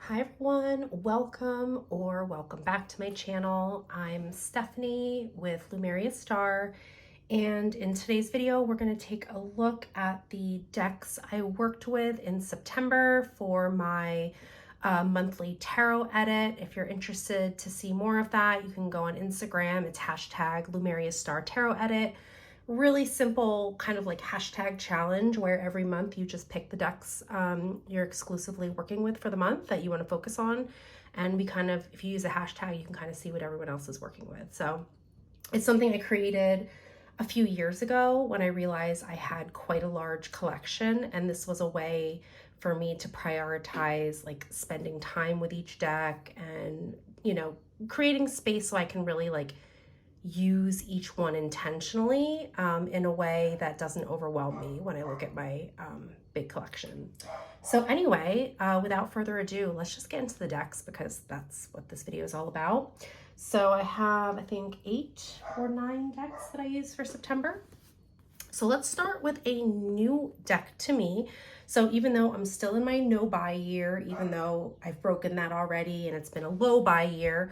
Hi everyone, welcome or welcome back to my channel. I'm Stephanie with Lumeria Star, and in today's video we're going to take a look at the decks I worked with in September for my monthly tarot edit. If you're interested to see more of that, you can go on Instagram. It's hashtag Lumeria Star Tarot Edit. Really simple kind of like hashtag challenge where every month you just pick the decks you're exclusively working with for the month that you want to focus on. And we kind of, if you use a hashtag, you can kind of see what everyone else is working with. So it's something I created a few years ago when I realized I had quite a large collection, and this was a way for me to prioritize like spending time with each deck and, creating space so I can really like use each one intentionally in a way that doesn't overwhelm me when I look at my big collection. So anyway, without further ado, let's just get into the decks because that's what this video is all about. So I have, I think, 8 or 9 decks that I use for September. So let's start with a new deck to me. So even though I'm still in my no buy year, even though I've broken that already and it's been a low buy year,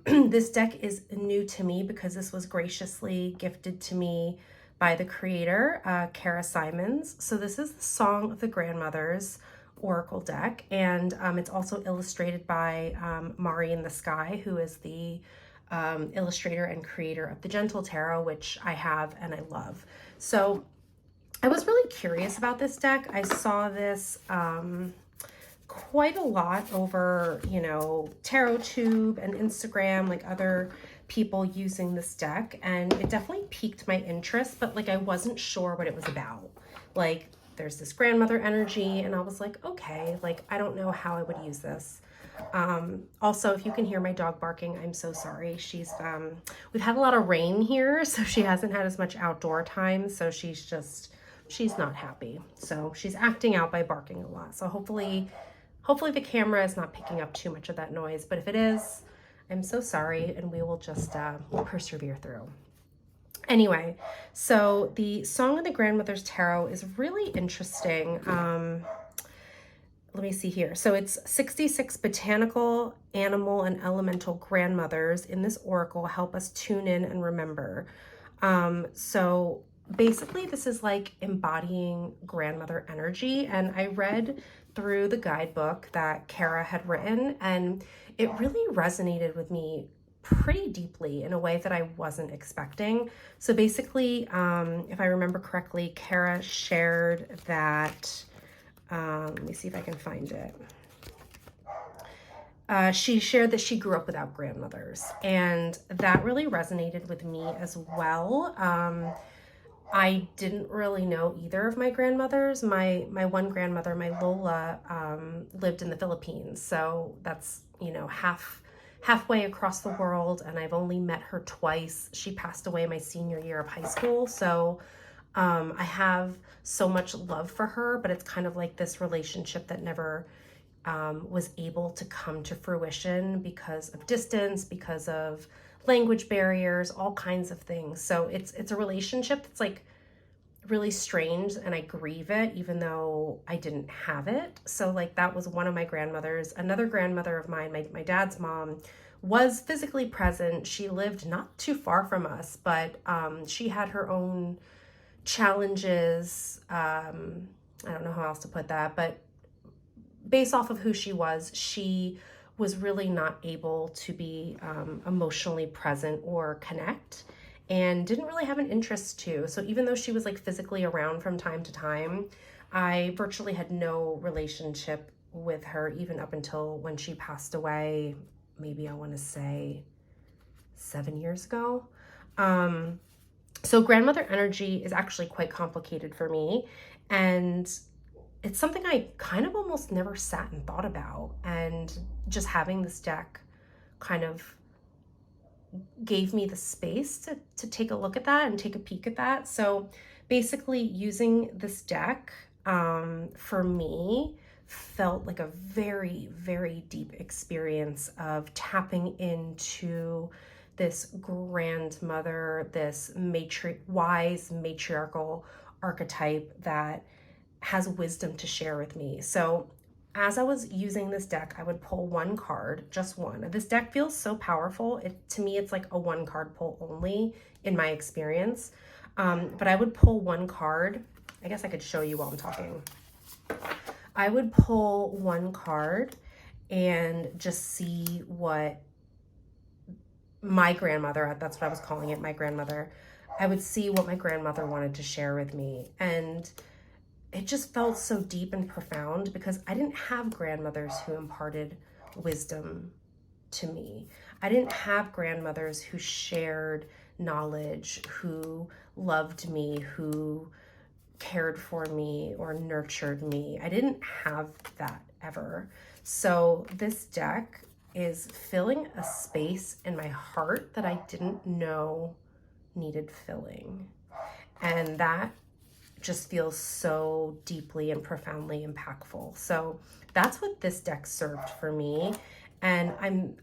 this deck is new to me because this was graciously gifted to me by the creator, Kara Simons. So this is the Song of the Grandmothers Oracle deck, and it's also illustrated by Mari in the Sky, who is the illustrator and creator of the Gentle Tarot, which I have and I love. So I was really curious about this deck. I saw this quite a lot over, TarotTube and Instagram, like other people using this deck, and it definitely piqued my interest, but like I wasn't sure what it was about. Like there's this grandmother energy, and I was like, okay, like I don't know how I would use this. Also, if you can hear my dog barking, I'm so sorry. She's we've had a lot of rain here, so she hasn't had as much outdoor time, so she's not happy. So she's acting out by barking a lot. So hopefully the camera is not picking up too much of that noise, but if it is, I'm so sorry, and we will just persevere through. Anyway, so the Song of the Grandmothers Tarot is really interesting. Let me see here. So it's 66 botanical, animal, and elemental grandmothers in this oracle help us tune in and remember. So basically this is like embodying grandmother energy, and I read through the guidebook that Kara had written, and it really resonated with me pretty deeply in a way that I wasn't expecting. So basically, if I remember correctly, Kara shared that, let me see if I can find it. She shared that she grew up without grandmothers, and that really resonated with me as well. I didn't really know either of my grandmothers. My one grandmother, my Lola, lived in the Philippines, so that's halfway across the world, and I've only met her twice. She passed away my senior year of high school, so I have so much love for her, but it's kind of like this relationship that never was able to come to fruition because of distance, because of language barriers, all kinds of things. So it's a relationship that's like really strange, and I grieve it even though I didn't have it. So like that was one of my grandmothers. Another grandmother of mine, my dad's mom, was physically present. She lived not too far from us, but she had her own challenges. I don't know how else to put that, but based off of who she was really not able to be emotionally present or connect, and didn't really have an interest to. So even though she was like physically around from time to time, I virtually had no relationship with her even up until when she passed away, maybe I want to say 7 years ago. So grandmother energy is actually quite complicated for me, and it's something I kind of almost never sat and thought about, and just having this deck kind of gave me the space to take a look at that and take a peek at that. So basically using this deck for me felt like a very, very deep experience of tapping into this grandmother, this wise matriarchal archetype that has wisdom to share with me. So as I was using this deck, I would pull one card, just one. This deck feels so powerful. To me, it's like a one card pull only in my experience. But I would pull one card. I guess I could show you while I'm talking. I would pull one card and just see what my grandmother, that's what I was calling it, my grandmother, I would see what my grandmother wanted to share with me. And it just felt so deep and profound because I didn't have grandmothers who imparted wisdom to me. I didn't have grandmothers who shared knowledge, who loved me, who cared for me or nurtured me. I didn't have that ever. So this deck is filling a space in my heart that I didn't know needed filling. And that just feels so deeply and profoundly impactful. So that's what this deck served for me. And I'm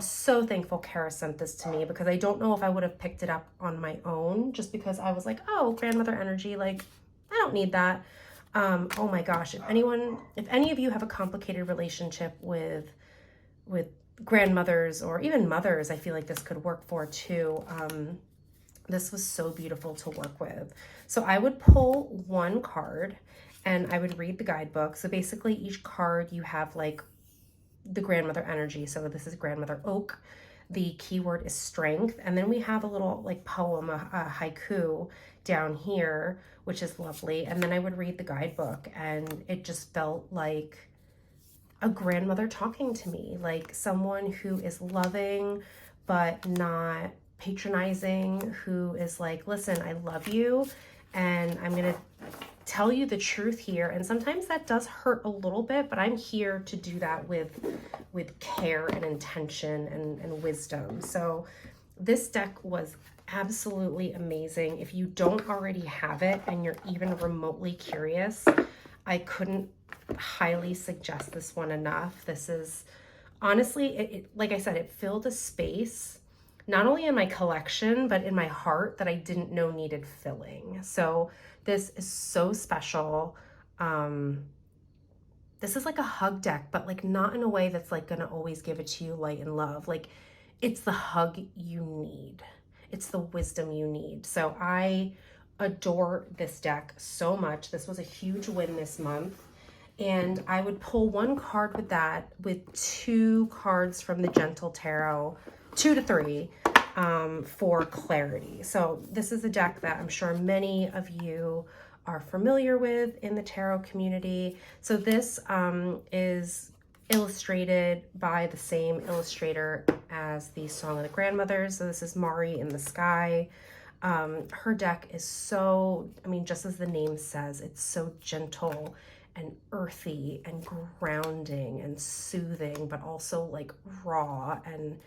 so thankful Kara sent this to me because I don't know if I would have picked it up on my own, just because I was like, oh, grandmother energy, like I don't need that. Oh my gosh, if any of you have a complicated relationship with grandmothers or even mothers, I feel like this could work for too. This was so beautiful to work with. So I would pull one card and I would read the guidebook. So basically each card you have like the grandmother energy. So this is grandmother oak. The keyword is strength. And then we have a little like poem, a haiku down here, which is lovely. And then I would read the guidebook and it just felt like a grandmother talking to me, like someone who is loving, but not patronizing, who is like, listen, I love you and I'm going to tell you the truth here. And sometimes that does hurt a little bit, but I'm here to do that with care and intention and wisdom. So this deck was absolutely amazing. If you don't already have it and you're even remotely curious, I couldn't highly suggest this one enough. This is honestly, it like I said, it filled a space not only in my collection, but in my heart that I didn't know needed filling. So this is so special. This is like a hug deck, but like not in a way that's like gonna always give it to you light and love. Like it's the hug you need. It's the wisdom you need. So I adore this deck so much. This was a huge win this month. And I would pull one card with that, with 2 cards from the Gentle Tarot, 2 to 3, for clarity. So this is a deck that I'm sure many of you are familiar with in the tarot community. So this is illustrated by the same illustrator as the Song of the Grandmothers. So this is Mari in the Sky. Her deck is so, I mean, just as the name says, it's so gentle and earthy and grounding and soothing, but also like raw and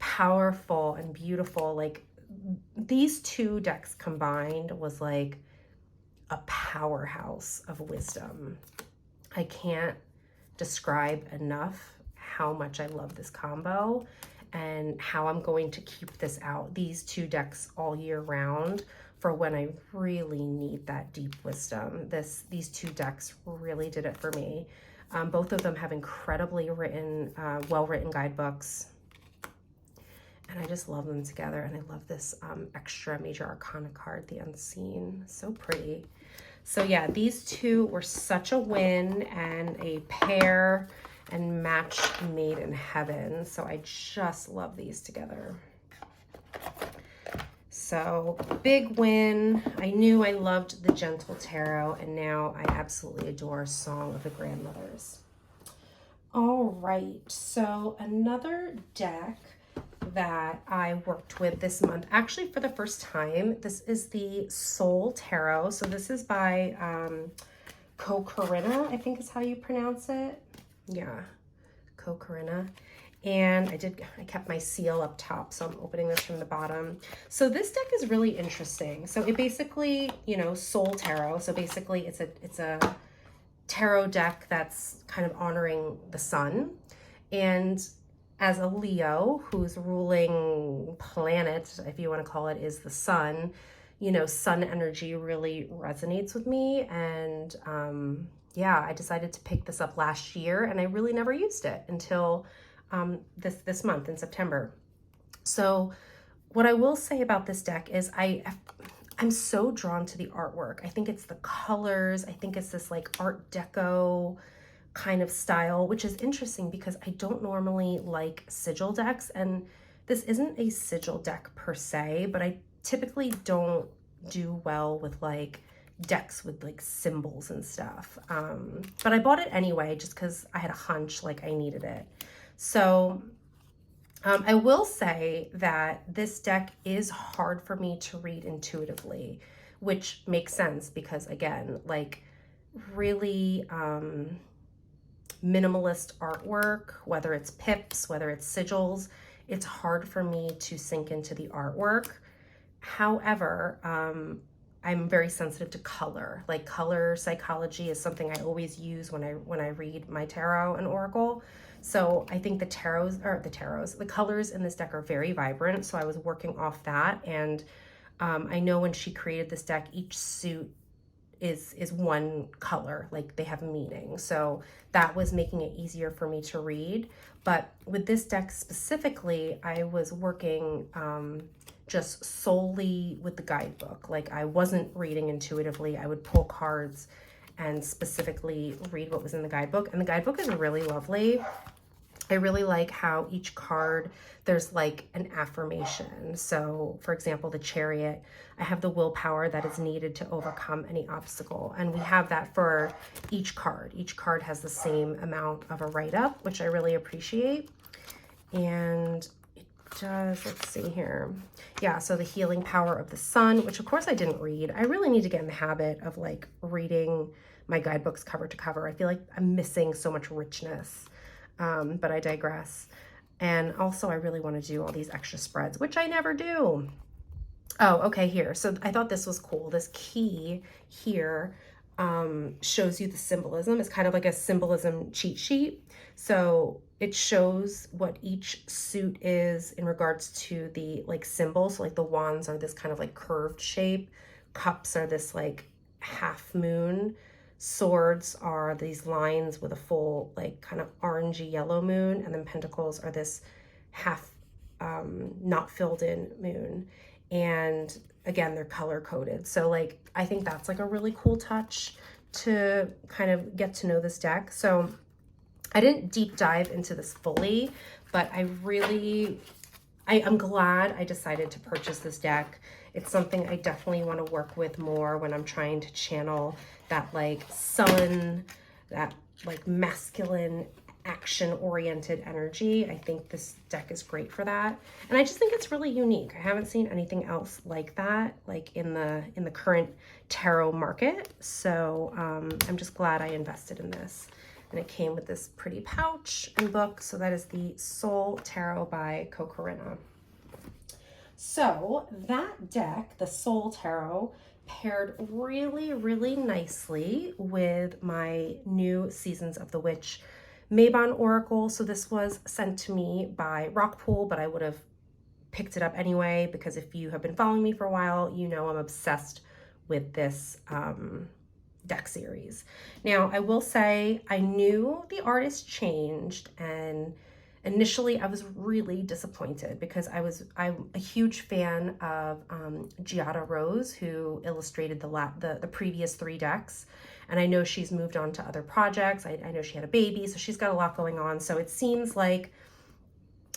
powerful and beautiful. Like these 2 decks combined was like a powerhouse of wisdom. I can't describe enough how much I love this combo and how I'm going to keep these 2 decks all year round for when I really need that deep wisdom. These 2 decks really did it for me. Both of them have incredibly well-written guidebooks. And I just love them together. And I love this extra major arcana card, the Unseen. So pretty. So yeah, these 2 were such a win and a pair and match made in heaven. So I just love these together. So big win. I knew I loved the Gentle Tarot, and now I absolutely adore Song of the Grandmothers. All right, so another deck that I worked with this month, actually for the first time, this is the Soul Tarot. So this is by Corinna, I think is how you pronounce it. Yeah, Corinna. And I kept my seal up top, so I'm opening this from the bottom. So this deck is really interesting. So it basically, you know, Soul Tarot. So basically it's a tarot deck that's kind of honoring the sun. And as a Leo, whose ruling planet, if you want to call it, is the sun, you know, sun energy really resonates with me. And yeah, I decided to pick this up last year, and I really never used it until this month in September. So what I will say about this deck is I'm so drawn to the artwork. I think it's the colors. I think it's this like Art Deco kind of style, which is interesting because I don't normally like sigil decks, and this isn't a sigil deck per se, but I typically don't do well with like decks with like symbols and stuff. But I bought it anyway just because I had a hunch like I needed it. So I will say that this deck is hard for me to read intuitively, which makes sense because, again, like really minimalist artwork, whether it's pips, whether it's sigils, it's hard for me to sink into the artwork. However, I'm very sensitive to color. Like color psychology is something I always use when I read my tarot and oracle. So I think the colors in this deck are very vibrant. So I was working off that, and I know when she created this deck, each suit is one color, like they have meaning. So that was making it easier for me to read. But with this deck specifically, I was working just solely with the guidebook. Like I wasn't reading intuitively. I would pull cards and specifically read what was in the guidebook. And the guidebook is really lovely. I really like how each card, there's like an affirmation. So for example, the Chariot, I have the willpower that is needed to overcome any obstacle. And we have that for each card. Each card has the same amount of a write-up, which I really appreciate. And it does, let's see here. Yeah, so the healing power of the sun, which of course I didn't read. I really need to get in the habit of like reading my guidebooks cover to cover. I feel like I'm missing so much richness. But I digress. And also I really want to do all these extra spreads, which I never do. Oh, okay, here. So I thought this was cool. This key here shows you the symbolism. It's kind of like a symbolism cheat sheet. So it shows what each suit is in regards to the like symbols. So like the wands are this kind of like curved shape. Cups are this like half moon. Swords are these lines with a full like kind of orangey yellow moon, and then pentacles are this half not filled in moon. And again, they're color coded. So like I think that's like a really cool touch to kind of get to know this deck. So I didn't deep dive into this fully, but I'm glad I decided to purchase this deck. It's something I definitely want to work with more when I'm trying to channel that like sun, that like masculine action-oriented energy. I think this deck is great for that. And I just think it's really unique. I haven't seen anything else like that, like in the current tarot market. So I'm just glad I invested in this. And it came with this pretty pouch and book. So that is the Soul Tarot by Corinna. So that deck, the Soul Tarot, paired really, really nicely with my new Seasons of the Witch Mabon Oracle. So this was sent to me by Rockpool, but I would have picked it up anyway, because if you have been following me for a while, you know I'm obsessed with this deck series. Now, I will say I knew the artist changed, and initially I was really disappointed because I'm a huge fan of Giada Rose, who illustrated the previous 3 decks. And I know she's moved on to other projects. I know she had a baby, so she's got a lot going on. So it seems like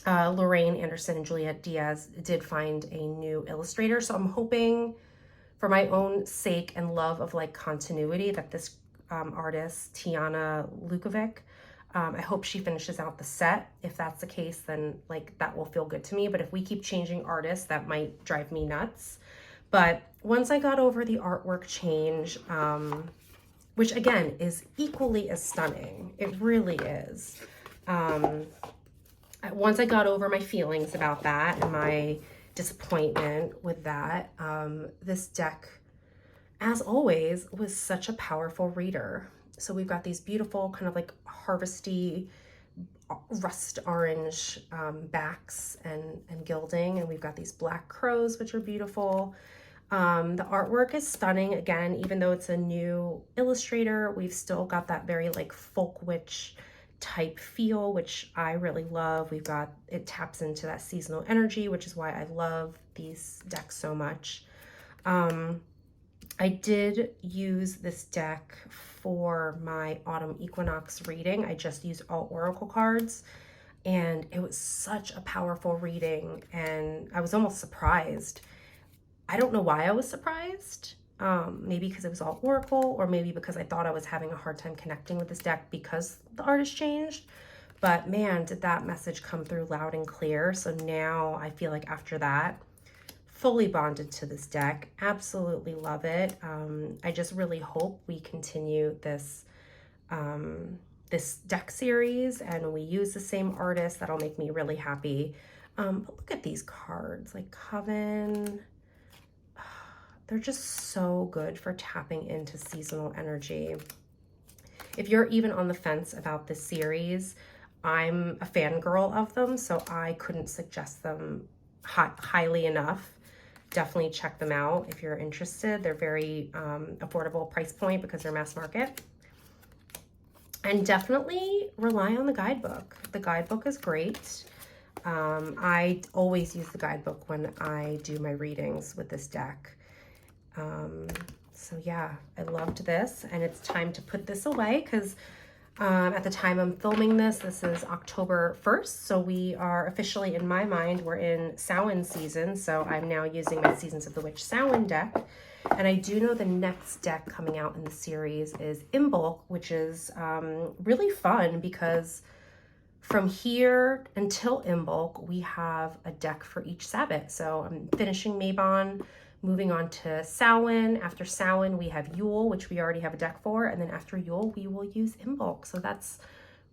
Lorraine Anderson and Juliet Diaz did find a new illustrator. So I'm hoping, for my own sake and love of like continuity, that this artist, Tiana Lukovic, I hope she finishes out the set. If that's the case, then like that will feel good to me. But if we keep changing artists, that might drive me nuts. But once I got over the artwork change, which again is equally as stunning, it really is. Once I got over my feelings about that and my disappointment with that, this deck, as always, was such a powerful reader. So we've got these beautiful kind of like harvesty rust orange backs and gilding, and we've got these black crows, which are beautiful. The artwork is stunning. Again, even though it's a new illustrator, we've still got that very like folk witch type feel, which I really love. It taps into that seasonal energy, which is why I love these decks so much. I did use this deck for my autumn equinox reading. I just used all oracle cards, and it was such a powerful reading, and I was almost surprised. I don't know why I was surprised. Maybe because it was all oracle, or maybe because I thought I was having a hard time connecting with this deck because the artist changed. But man, did that message come through loud and clear. So now I feel like after that, fully bonded to this deck. Absolutely love it. I just really hope we continue this this deck series and we use the same artist. That'll make me really happy. But look at these cards, like Coven. They're just so good for tapping into seasonal energy. If you're even on the fence about this series, I'm a fangirl of them, so I couldn't suggest them highly enough. Definitely check them out if you're interested. They're very affordable price point because they're mass market. And definitely rely on the guidebook. The guidebook is great. I always use the guidebook when I do my readings with this deck. So yeah, I loved this, and it's time to put this away because at the time I'm filming this is October 1st. So we are officially, in my mind, we're in Samhain season. So I'm now using my Seasons of the Witch Samhain deck. And I do know the next deck coming out in the series is Imbolc, which is really fun because from here until Imbolc, we have a deck for each Sabbath. So I'm finishing Mabon, moving on to Samhain. After Samhain, we have Yule, which we already have a deck for. And then after Yule, we will use Imbolc. So that's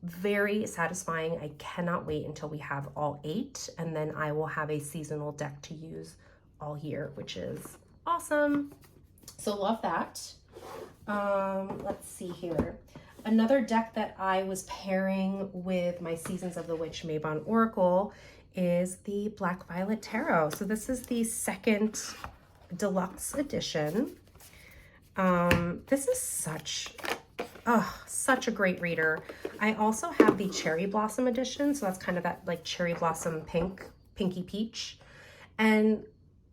very satisfying. I cannot wait until we have all 8. And then I will have a seasonal deck to use all year, which is awesome. So love that. Let's see here. Another deck that I was pairing with my Seasons of the Witch Mabon Oracle is the Black Violet Tarot. So this is the second deluxe edition. This is such a great reader. I also have the Cherry Blossom edition, so that's kind of that like cherry blossom pinky peach. And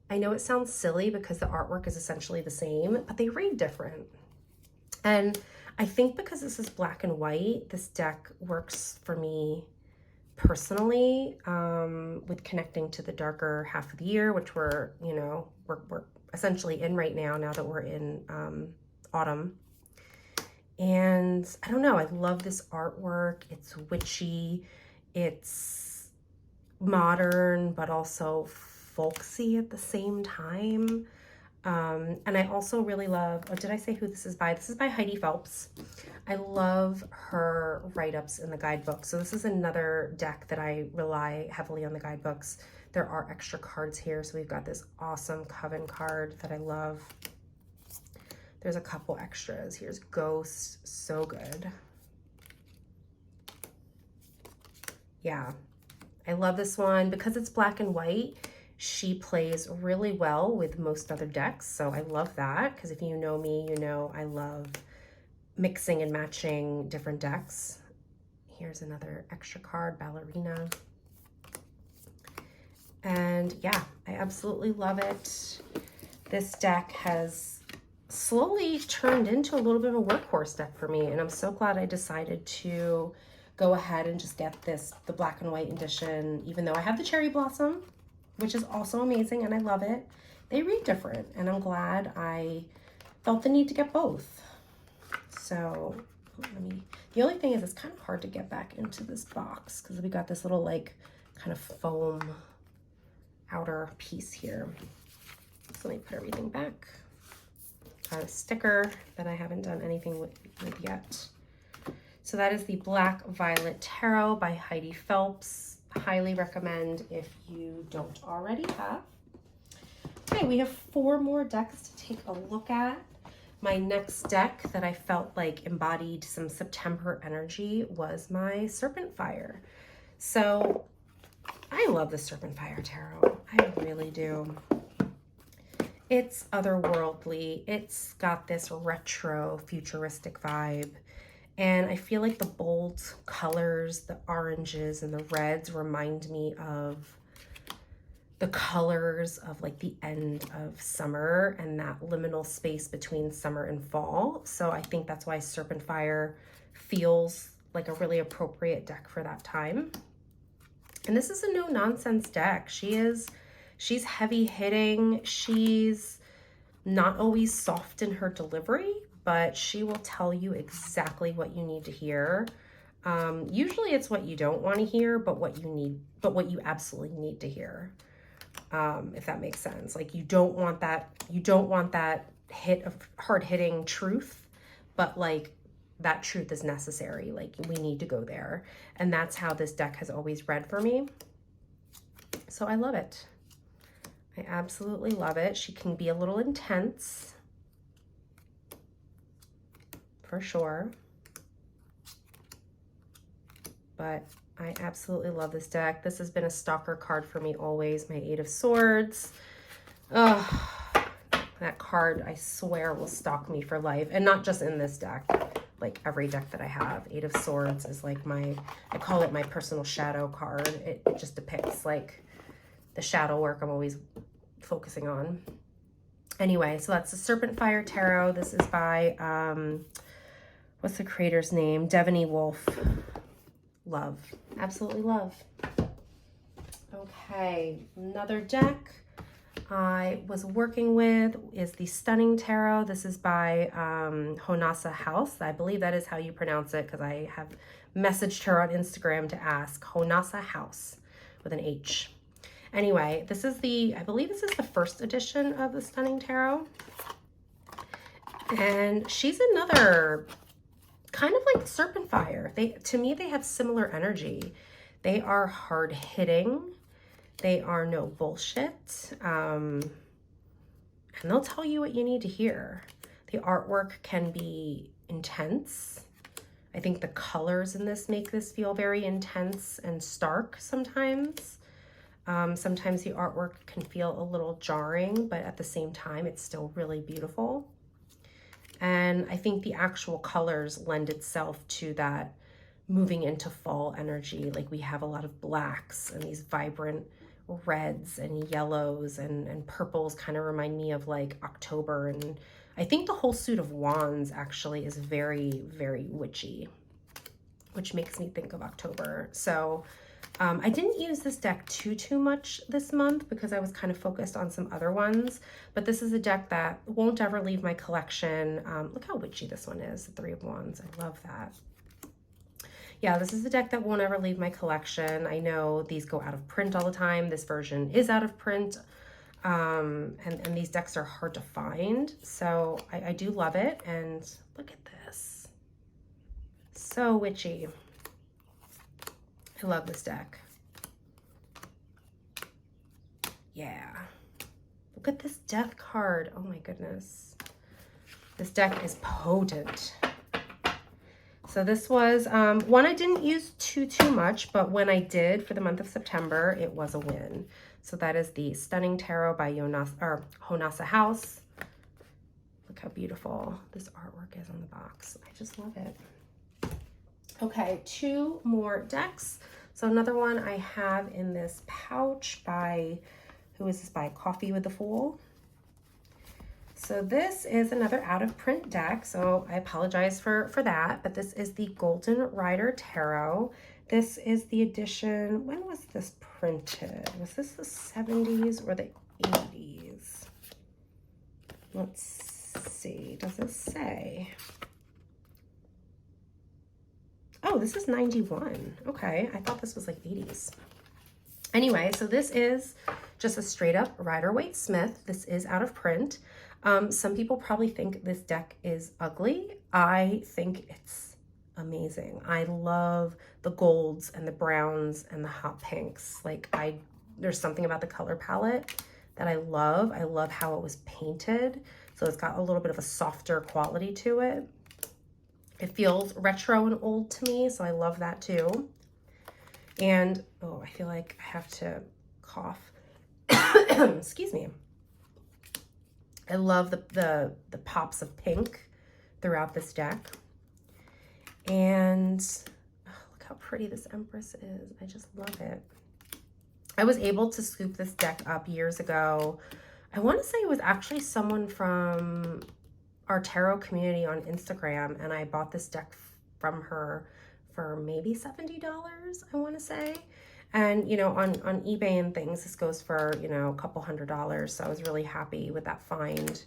I know it sounds silly because the artwork is essentially the same, but they read different. And I think because this is black and white, this deck works for me personally, with connecting to the darker half of the year, which we're essentially in right now that we're in autumn. And I don't know, I love this artwork. It's witchy, it's modern, but also folksy at the same time. And I also really love, oh, did I say who this is by? This is by Heidi Phelps. I love her write-ups in the guidebook. So this is another deck that I rely heavily on the guidebooks. There are extra cards here. So we've got this awesome Coven card that I love. There's a couple extras. Here's Ghost, so good. Yeah, I love this one because it's black and white. She plays really well with most other decks, so I love that because if you know me, you know I love mixing and matching different decks. Here's another extra card, Ballerina. And yeah, I absolutely love it. This deck has slowly turned into a little bit of a workhorse deck for me, and I'm so glad I decided to go ahead and just get the black and white edition, even though I have the Cherry Blossom, which is also amazing and I love it. They read different, and I'm glad I felt the need to get both. So the only thing is it's kind of hard to get back into this box because we got this little like kind of foam outer piece here. So let me put everything back. Got a sticker that I haven't done anything with yet. So that is the Black Violet Tarot by Heidi Phelps. Highly recommend if you don't already have. Okay, we have 4 more decks to take a look at. My next deck that I felt like embodied some September energy was my Serpent Fire. So I love the Serpent Fire Tarot. I really do. It's otherworldly. It's got this retro futuristic vibe. And I feel like the bold colors, the oranges and the reds remind me of the colors of like the end of summer and that liminal space between summer and fall. So I think that's why Serpent Fire feels like a really appropriate deck for that time. And this is a no nonsense deck. She's heavy hitting. She's not always soft in her delivery, but she will tell you exactly what you need to hear. Usually it's what you don't want to hear, but what you absolutely need to hear. If that makes sense. Like you don't want that hit of hard hitting truth, but like that truth is necessary. Like we need to go there. And that's how this deck has always read for me. So I love it. I absolutely love it. She can be a little intense for sure, but I absolutely love this deck. This has been a stalker card for me always, my Eight of Swords. Oh, that card, I swear, will stalk me for life. And not just in this deck, like every deck that I have. Eight of Swords is like I call it my personal shadow card. It just depicts like the shadow work I'm always focusing on. Anyway, so that's the Serpent Fire Tarot. This is by, what's the creator's name? Devaney Wolf. Love. Absolutely love. Okay, another deck I was working with is the Stunning Tarot. This is by Honasa House. I believe that is how you pronounce it because I have messaged her on Instagram to ask. Honasa House with an H. Anyway, I believe this is the first edition of the Stunning Tarot. And she's another kind of like Serpent Fire. To me, they have similar energy. They are hard hitting. They are no bullshit. And they'll tell you what you need to hear. The artwork can be intense. I think the colors in this make this feel very intense and stark sometimes. Sometimes the artwork can feel a little jarring, but at the same time, it's still really beautiful. And I think the actual colors lend itself to that moving into fall energy. Like we have a lot of blacks and these vibrant reds and yellows and purples kind of remind me of like October. And I think the whole suit of wands actually is very, very witchy, which makes me think of October. So I didn't use this deck too much this month because I was kind of focused on some other ones, but this is a deck that won't ever leave my collection. Look how witchy this one is, the Three of Wands. I love that. Yeah, this is a deck that won't ever leave my collection. I know these go out of print all the time. This version is out of print, and these decks are hard to find. So I do love it, and look at this. So witchy. I love this deck. Yeah. Look at this death card. Oh my goodness. This deck is potent. So this was one I didn't use too much, but when I did for the month of September, it was a win. So that is the Stunning Tarot by Honasa House. Look how beautiful this artwork is on the box. I just love it. Okay, two more decks. So another one I have in this pouch by, who is this by? Coffee with the Fool. So this is another out of print deck, so I apologize for that, but this is the Golden Rider Tarot. This is the edition, when was this printed? Was this the 70s or the 80s? Let's see, does it say? Oh, this is 91. Okay, I thought this was like 80s. Anyway, so this is just a straight up Rider-Waite Smith. This is out of print. Some people probably think this deck is ugly. I think it's amazing. I love the golds and the browns and the hot pinks. Like there's something about the color palette that I love. I love how it was painted. So it's got a little bit of a softer quality to it. It feels retro and old to me, so I love that too. And, oh, I feel like I have to cough. Excuse me. I love the pops of pink throughout this deck. And oh, look how pretty this Empress is. I just love it. I was able to scoop this deck up years ago. I want to say it was actually someone from our tarot community on Instagram, and I bought this deck from her for maybe $70, I want to say. And, you know, on eBay and things, this goes for, you know, a couple $100. So I was really happy with that find.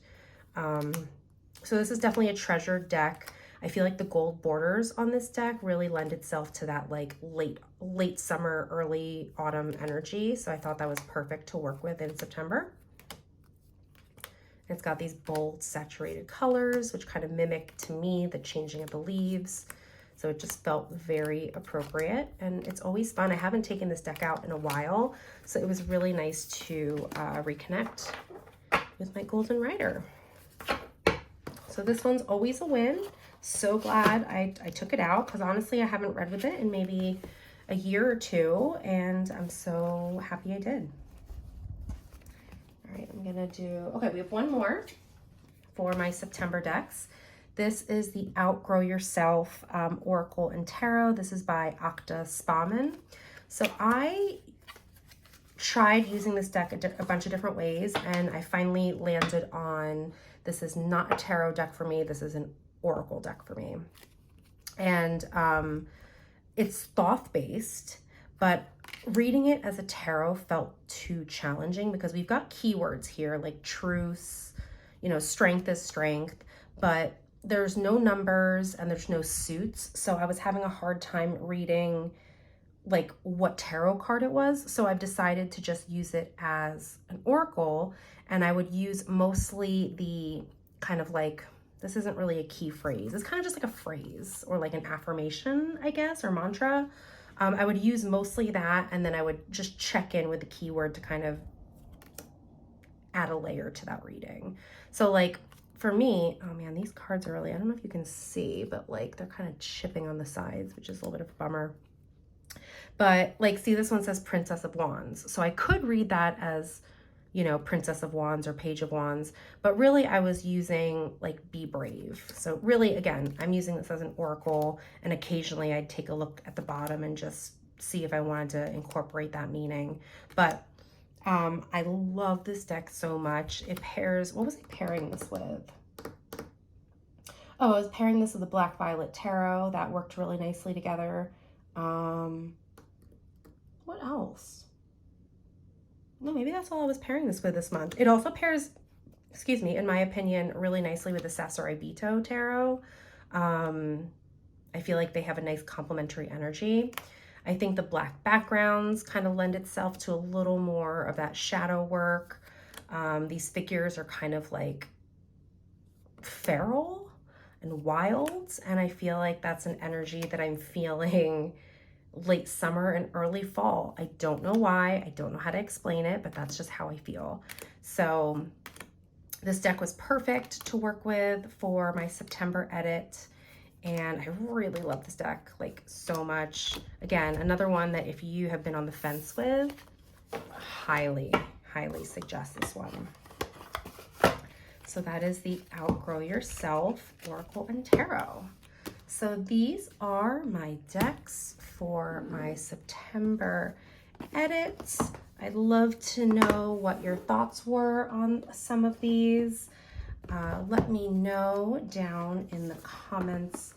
So this is definitely a treasured deck. I feel like the gold borders on this deck really lend itself to that like late summer, early autumn energy. So I thought that was perfect to work with in September. It's got these bold saturated colors, which kind of mimic to me the changing of the leaves. So it just felt very appropriate, and it's always fun. I haven't taken this deck out in a while, so it was really nice to reconnect with my Golden Rider. So this one's always a win. So glad I took it out, because honestly I haven't read with it in maybe a year or two, and I'm so happy I did. All right, I'm gonna do, okay, we have one more for my September decks. This is the Outgrow Yourself Oracle and Tarot. This is by Akta Spaman. So I tried using this deck a bunch of different ways, and I finally landed on, this is not a tarot deck for me, this is an oracle deck for me. And it's Thoth-based, but reading it as a tarot felt too challenging because we've got keywords here like truth, you know, strength is strength, but there's no numbers and there's no suits. So I was having a hard time reading like what tarot card it was. So I've decided to just use it as an oracle, and I would use mostly the kind of like, this isn't really a key phrase. It's kind of just like a phrase or like an affirmation, I guess, or mantra. I would use mostly that, and then I would just check in with the keyword to kind of add a layer to that reading. So like for me, oh man, these cards are really, I don't know if you can see, but like they're kind of chipping on the sides, which is a little bit of a bummer. But like, see, this one says Princess of Wands. So I could read that as, you know, Princess of Wands or Page of Wands, but really I was using like Be Brave. So really, again, I'm using this as an oracle, and occasionally I'd take a look at the bottom and just see if I wanted to incorporate that meaning. But I love this deck so much. It pairs, what was I pairing this with? Oh, I was pairing this with the Black Violet Tarot. That worked really nicely together. What else? No, maybe that's all I was pairing this with this month. It also pairs, excuse me, in my opinion, really nicely with the Sassaribito Tarot. I feel like they have a nice complementary energy. I think the black backgrounds kind of lend itself to a little more of that shadow work. These figures are kind of like feral and wild, and I feel like that's an energy that I'm feeling late summer and early fall. I don't know why, I don't know how to explain it, but that's just how I feel. So this deck was perfect to work with for my September edit, and I really love this deck like so much. Again, another one that if you have been on the fence with, highly suggest this one. So that is the Outgrow Yourself Oracle and Tarot. So these are my decks for my September edits. I'd love to know what your thoughts were on some of these. Let me know down in the comments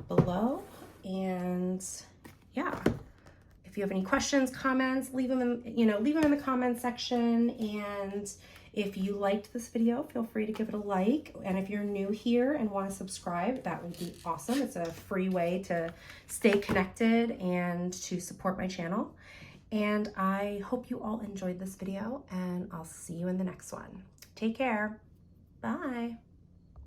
below. And yeah, if you have any questions, comments, leave them in, leave them in the comment section. And if you liked this video, feel free to give it a like. And if you're new here and want to subscribe, that would be awesome. It's a free way to stay connected and to support my channel. And I hope you all enjoyed this video, and I'll see you in the next one. Take care. Bye.